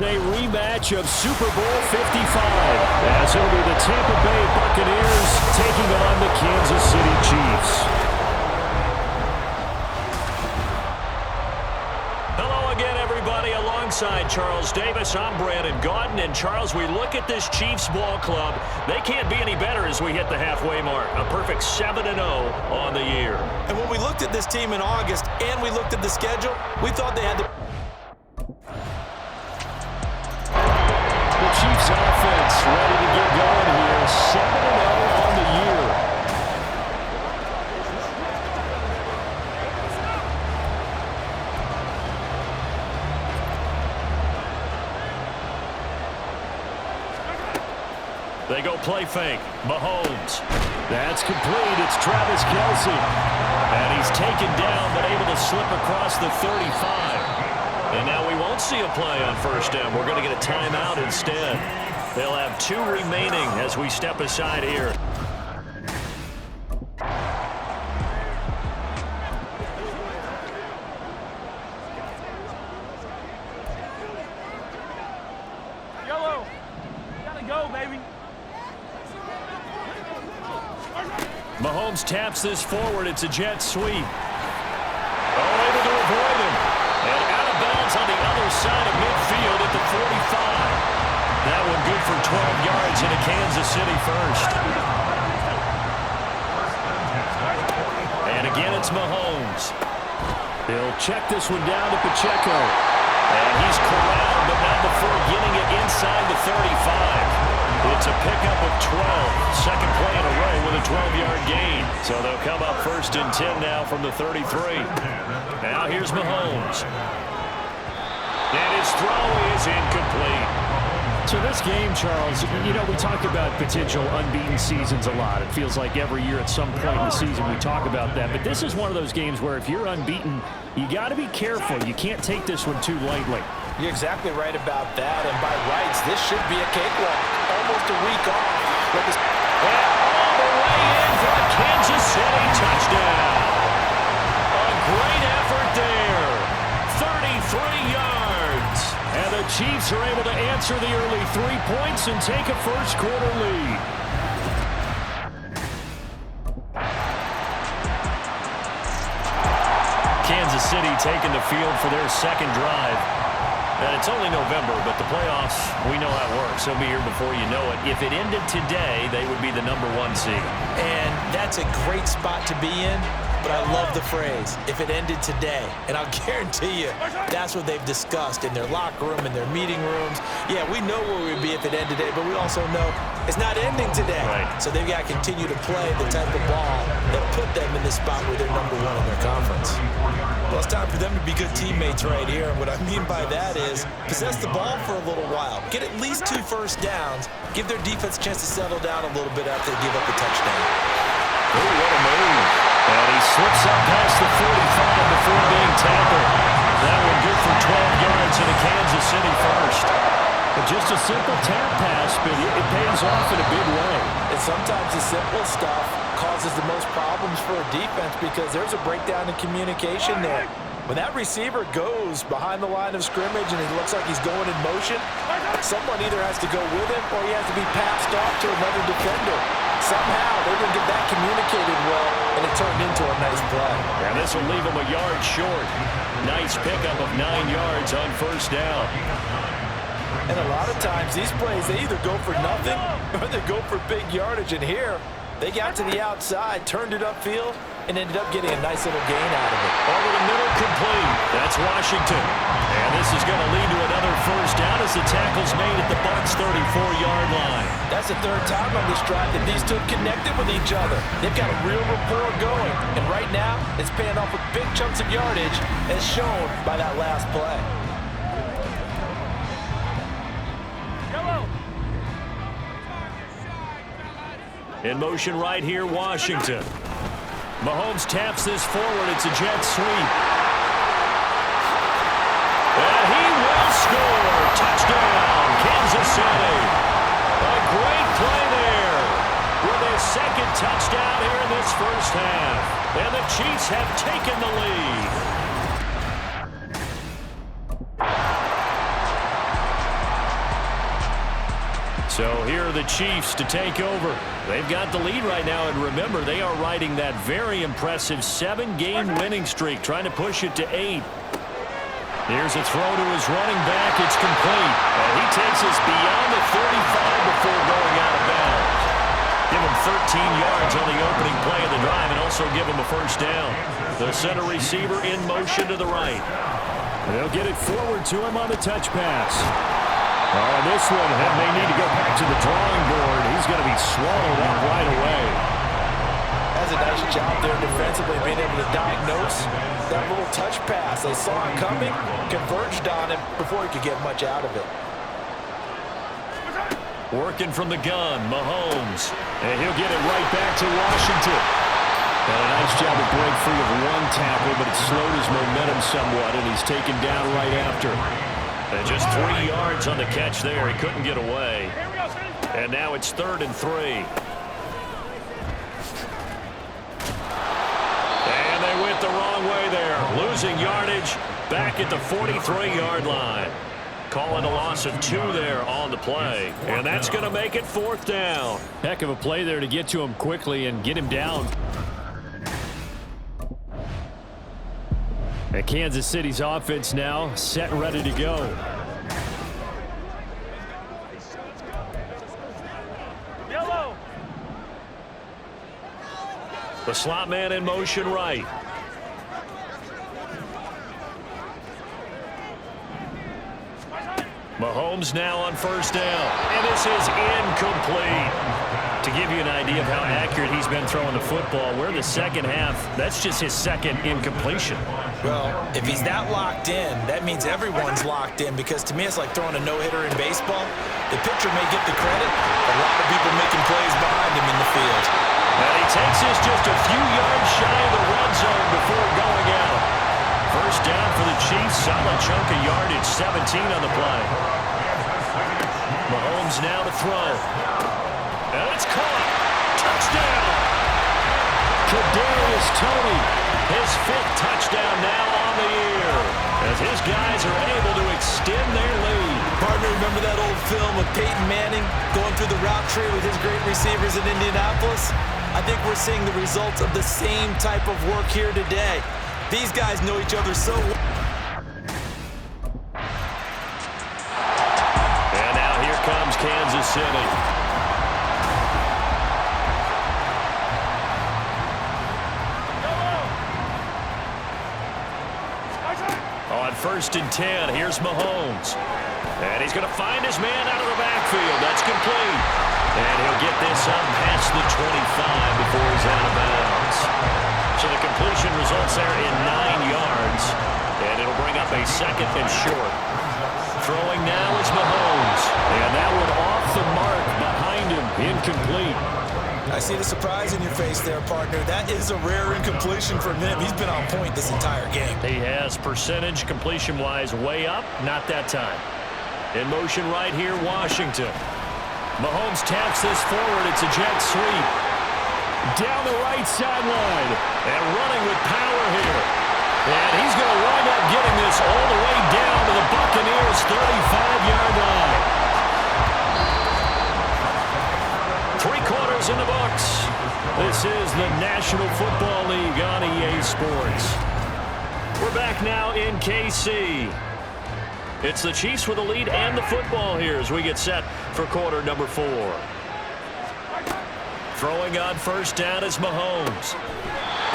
A rematch of Super Bowl 55, as it'll be the Tampa Bay Buccaneers taking on the Kansas City Chiefs. Hello again, everybody. Alongside Charles Davis, I'm Brandon Gaudin. And Charles, we look at this Chiefs ball club. They can't be any better as we hit the halfway mark. A perfect 7-0 on the year. And when we looked at this team in August and we looked at the schedule, we thought they had the Chiefs offense ready to get going here. 7-0 on the year. They go play fake. Mahomes. That's complete. It's Travis Kelce. And he's taken down but able to slip across the 35. And now we won't see a play on first down. We're going to get a timeout instead. They'll have 2 remaining as we step aside here. Yellow. Gotta go, baby. Mahomes taps this forward. It's a jet sweep. Oh, able to avoid him. And out of bounds on the other side of midfield at the 45. That one good for 12 yards into Kansas City first. And again, it's Mahomes. He'll check this one down to Pacheco. And he's corralled, but not before getting it inside the 35. It's a pickup of 12. Second play in a row with a 12-yard gain. So they'll come up first and 10 now from the 33. Now here's Mahomes. And his throw is incomplete. So this game, Charles, you know, we talk about potential unbeaten seasons a lot. It feels like every year at some point in the season we talk about that. But this is one of those games where if you're unbeaten, you got to be careful. You can't take this one too lightly. You're exactly right about that. And by rights, this should be a cakewalk. Almost a week off. And all the way in for the Kansas City touchdown. A great effort there. 33 yards. And the Chiefs are able to answer the early 3 points and take a first-quarter lead. Kansas City taking the field for their second drive. And it's only November, but the playoffs, we know how it works. They'll be here before you know it. If it ended today, they would be the #1 seed. And that's a great spot to be in. But I love the phrase, if it ended today. And I'll guarantee you, that's what they've discussed in their locker room, in their meeting rooms. Yeah, we know where we'd be if it ended today, but we also know it's not ending today. Right. So they've got to continue to play the type of ball that put them in the spot where they're #1 in their conference. Well, it's time for them to be good teammates right here. And what I mean by that is possess the ball for a little while. Get at least 2 first downs. Give their defense a chance to settle down a little bit after they give up a touchdown. Oh, what a move. And he slips up past the 45 before being tackled. That one good for 12 yards into Kansas City first. But just a simple tap pass, but it pays off in a big way. And sometimes the simple stuff causes the most problems for a defense because there's a breakdown in communication there. When that receiver goes behind the line of scrimmage and it looks like he's going in motion, someone either has to go with him or he has to be passed off to another defender. Somehow they didn't get that communicated well, and it turned into a nice play. And this will leave him a yard short. Nice pickup of 9 yards on first down. And a lot of times these plays, they either go for nothing or they go for big yardage. And here, they got to the outside, turned it upfield, and ended up getting a nice little gain out of it. Over the middle, complete. That's Washington. And this is going to lead to another first down as the tackle's made at the Bucs' 34-yard line. That's the 3rd time on this drive that these two have connected with each other. They've got a real rapport going. And right now, it's paying off with big chunks of yardage as shown by that last play. In motion right here, Washington. Mahomes taps this forward. It's a jet sweep. And he will score. Touchdown, Kansas City. A great play there with his second touchdown here in this first half. And the Chiefs have taken the lead. So here are the Chiefs to take over. They've got the lead right now, and remember, they are riding that very impressive 7-game winning streak, trying to push it to 8. Here's a throw to his running back. It's complete. And he takes us beyond the 35 before going out of bounds. Give him 13 yards on the opening play of the drive and also give him a first down. The center receiver in motion to the right. They'll get it forward to him on the touch pass. Oh, this one may need to go back to the drawing board. He's going to be swallowed up right away. That's a nice job there defensively, being able to diagnose that little touch pass. They saw it coming, converged on him before he could get much out of it. Working from the gun, Mahomes. And he'll get it right back to Washington. And a nice job to break free of one tackle, but it slowed his momentum somewhat, and he's taken down right after. And just 3 yards on the catch there. He couldn't get away. And now it's 3rd and 3. And they went the wrong way there. Losing yardage back at the 43-yard line. Calling a loss of 2 there on the play. And that's going to make it 4th down. Heck of a play there to get to him quickly and get him down. And Kansas City's offense now set and ready to go. Yellow. The slot man in motion right. Mahomes now on first down. And this is incomplete. To give you an idea of how accurate he's been throwing the football, we're in the second half. That's just his second incompletion. Well, if he's that locked in, that means everyone's locked in, because to me it's like throwing a no-hitter in baseball. The pitcher may get the credit, a lot of people making plays behind him in the field. And he takes us just a few yards shy of the red zone before going out. First down for the Chiefs, solid chunk of yardage, 17 on the play. Mahomes now to throw. And it's caught. Touchdown. Kadarius Toney, his 5th touchdown now on the year, as his guys are able to extend their lead. Partner, remember that old film of Peyton Manning going through the route tree with his great receivers in Indianapolis? I think we're seeing the results of the same type of work here today. These guys know each other so well. And now here comes Kansas City. On 1st and 10, here's Mahomes. And he's going to find his man out of the backfield. That's complete. And he'll get this up past the 25 before he's out of bounds. So the completion results there in 9 yards. And it'll bring up a 2nd and short. Throwing now is Mahomes. And that one off the mark behind him. Incomplete. I see the surprise in your face there, partner. That is a rare incompletion from him. He's been on point this entire game. He has percentage completion-wise way up. Not that time. In motion right here, Washington. Mahomes taps this forward. It's a jet sweep. Down the right sideline. And running with power here. And he's going to wind up getting this all the way down to the Buccaneers' 35-yard line. 3 quarters in the books. This is the National Football League on EA Sports. We're back now in KC. It's the Chiefs with the lead and the football here as we get set for quarter number 4. Throwing on first down is Mahomes.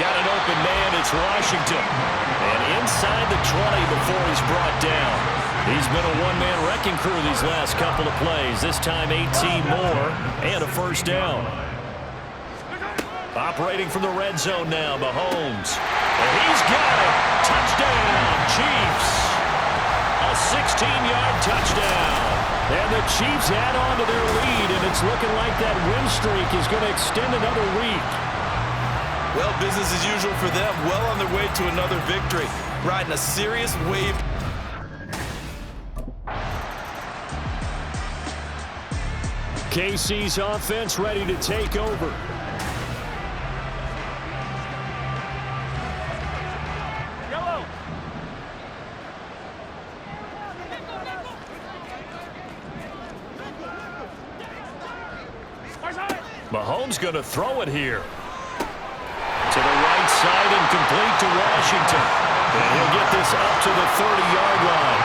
Got an open man, it's Washington. And inside the 20 before he's brought down. He's been a one-man wrecking crew these last couple of plays. This time 18 more and a first down. Operating from the red zone now, Mahomes. And he's got it. Touchdown, Chiefs. A 16-yard touchdown. And the Chiefs add on to their lead, and it's looking like that win streak is going to extend another week. Well, business as usual for them. Well on their way to another victory. Riding a serious wave. KC's offense ready to take over. Yellow. Mahomes going to throw it here. To the right side and complete to Washington. And he'll get this up to the 30-yard line.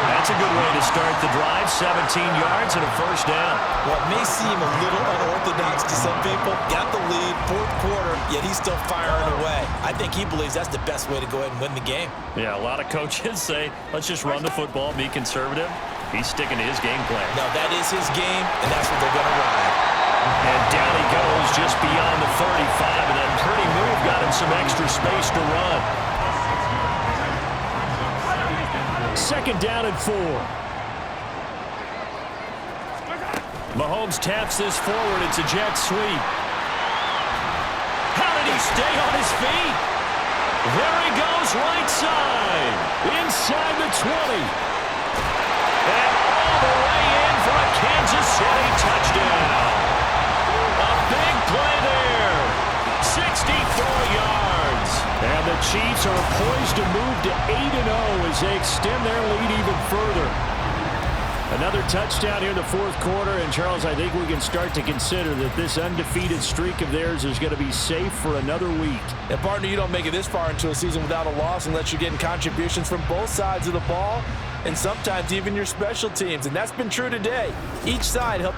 That's a good way to start the drive. 17 yards and a first down. What may seem a little unorthodox to some people, got the lead, fourth quarter, yet he's still firing away. I think he believes that's the best way to go ahead and win the game. Yeah, a lot of coaches say, let's just run the football, be conservative. He's sticking to his game plan. No, that is his game, and that's what they're going to ride. And down he goes just beyond the 35, and that pretty move got him some extra space to run. Second down and 4. Mahomes taps this forward. It's a jet sweep. How did he stay on his feet? There he goes, right side. Inside the 20. And all the way in for a Kansas City touchdown. A big play there. 64 yards. And the Chiefs are poised to move to 8-0 as they extend their lead even further. Another touchdown here in the fourth quarter. And, Charles, I think we can start to consider that this undefeated streak of theirs is going to be safe for another week. And, partner, you don't make it this far into a season without a loss unless you're getting contributions from both sides of the ball and sometimes even your special teams. And that's been true today. Each side helped.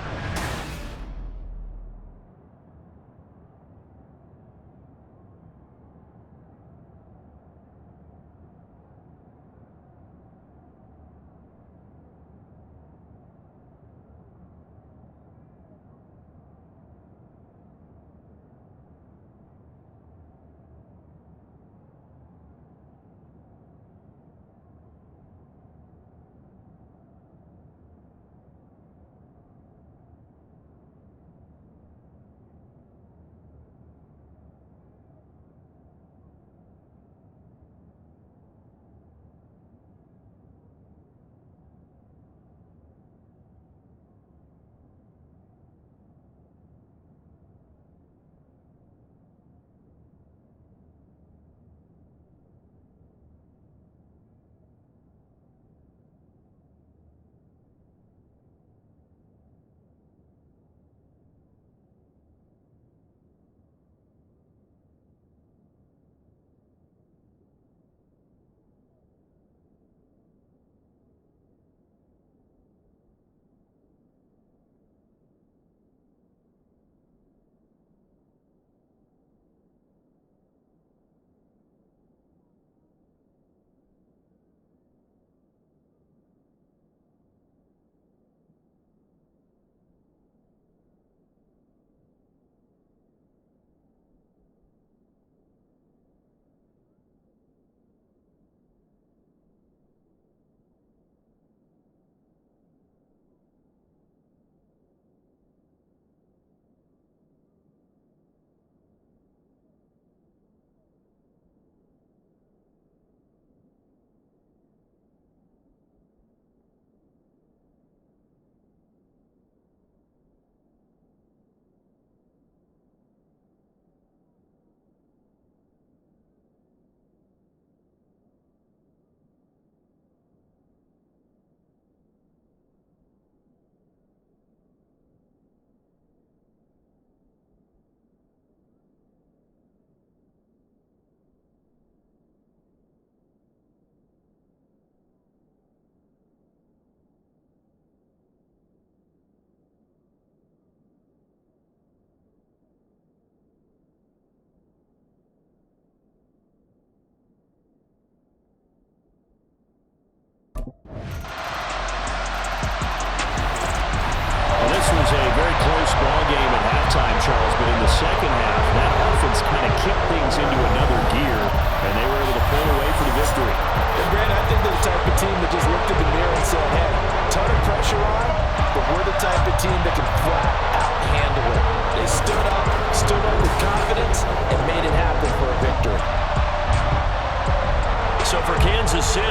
So for Kansas City,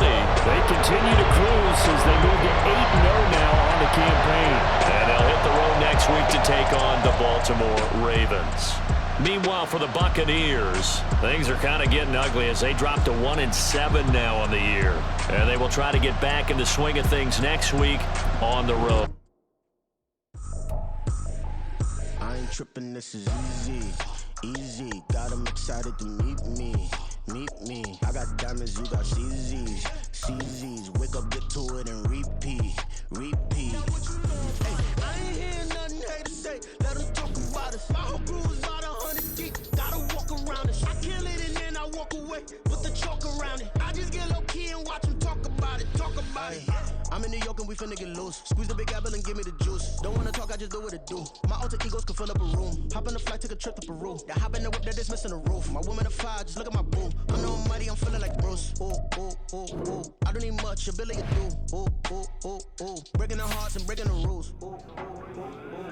they continue to cruise as they move to 8-0 now on the campaign. And they'll hit the road next week to take on the Baltimore Ravens. Meanwhile, for the Buccaneers, things are kind of getting ugly as they drop to 1-7 now on the year. And they will try to get back in the swing of things next week on the road. I ain't tripping, this is easy, easy. Got 'em excited to meet me, meet me. I got diamonds, you got CZs, CZs. Wake up, get to it, and repeat, repeat. Hey, I ain't hearing nothing haters say. Let 'em talk about us. My whole crew is about 100 deep. Gotta walk around us. I kill it and then I walk away with the chalk around it. I just get low key and watch 'em talk about it, talk about it. I'm in New York and we finna get loose. Squeeze the big apple and give me the juice. Don't wanna talk, I just do what it do. My alter egos can fill up a room. Hop on the flight, take a trip to Peru. They hop in the whip, that is missing the roof. My woman a fire, just look at my boo. I'm no money, I'm feeling like Bruce. Ooh, ooh, ooh, ooh. I don't need much, ability to do. Ooh, ooh, ooh, ooh. Breaking the hearts and breaking the rules. Ooh, ooh, ooh, ooh.